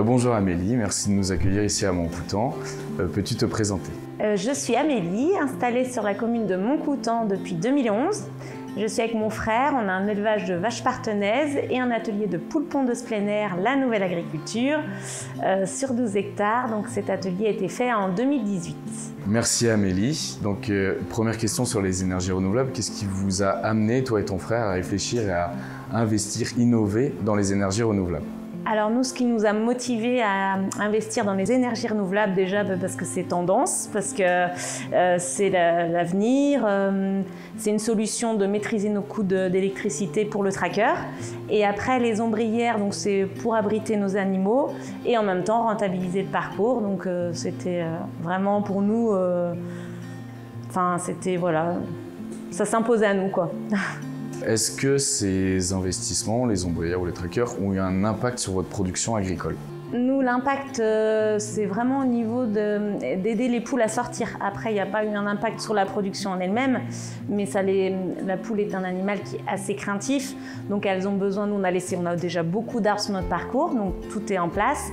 Bonjour Amélie, merci de nous accueillir ici à Montcoutan. Peux-tu te présenter? Je suis Amélie, installée sur la commune de Montcoutan depuis 2011. Je suis avec mon frère, on a un élevage de vaches partenaises et un atelier de poulpons de plein air, la nouvelle agriculture, sur 12 hectares. Donc cet atelier a été fait en 2018. Merci Amélie. Donc première question sur les énergies renouvelables. Qu'est-ce qui vous a amené, toi et ton frère, à réfléchir et à investir, innover dans les énergies renouvelables? Alors nous, ce qui nous a motivés à investir dans les énergies renouvelables, déjà parce que c'est tendance, parce que c'est l'avenir, c'est une solution de maîtriser nos coûts d'électricité pour le tracker. Et après, les ombrières, donc c'est pour abriter nos animaux et en même temps rentabiliser le parcours. Donc c'était vraiment pour nous, c'était voilà, ça s'imposait à nous quoi. Est-ce que ces investissements, les ombrières ou les trackers, ont eu un impact sur votre production agricole? Nous, l'impact, c'est vraiment au niveau d'aider les poules à sortir. Après, il n'y a pas eu un impact sur la production en elle-même, mais la poule est un animal qui est assez craintif. Donc, elles ont besoin, nous, on a déjà beaucoup d'arbres sur notre parcours, donc tout est en place.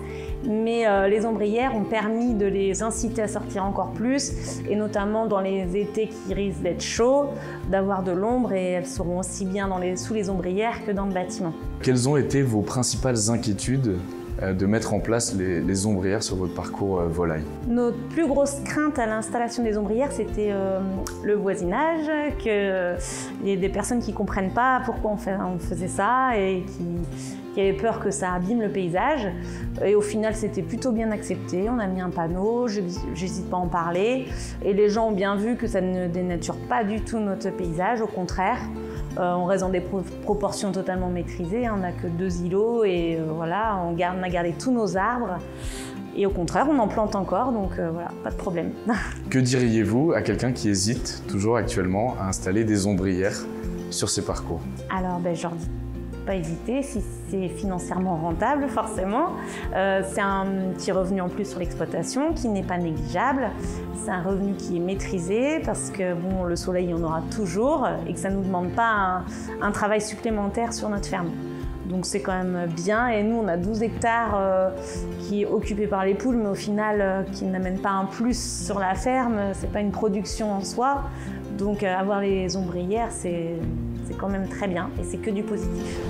Mais les ombrières ont permis de les inciter à sortir encore plus, et notamment dans les étés qui risquent d'être chauds, d'avoir de l'ombre, et elles seront aussi bien sous les ombrières que dans le bâtiment. Quelles ont été vos principales inquiétudes de mettre en place les ombrières sur votre parcours volaille? Notre plus grosse crainte à l'installation des ombrières, c'était le voisinage, qu'il y ait des personnes qui ne comprennent pas pourquoi on faisait ça et qui avaient peur que ça abîme le paysage. Et au final, c'était plutôt bien accepté. On a mis un panneau, j'hésite pas à en parler. Et les gens ont bien vu que ça ne dénature pas du tout notre paysage, au contraire. On reste dans des proportions totalement maîtrisées, on n'a que 2 îlots et voilà, on a gardé tous nos arbres. Et au contraire, on en plante encore, donc voilà, pas de problème. Que diriez-vous à quelqu'un qui hésite toujours actuellement à installer des ombrières sur ses parcours? Alors, je leur dis pas hésiter, si c'est financièrement rentable, forcément. C'est un petit revenu en plus sur l'exploitation qui n'est pas négligeable. C'est un revenu qui est maîtrisé parce que bon, le soleil, il y en aura toujours et que ça ne nous demande pas un travail supplémentaire sur notre ferme. Donc c'est quand même bien. Et nous, on a 12 hectares qui est occupé par les poules, mais au final, qui n'amènent pas un plus sur la ferme. C'est pas une production en soi. Donc avoir les ombrières, c'est quand même très bien et c'est que du positif.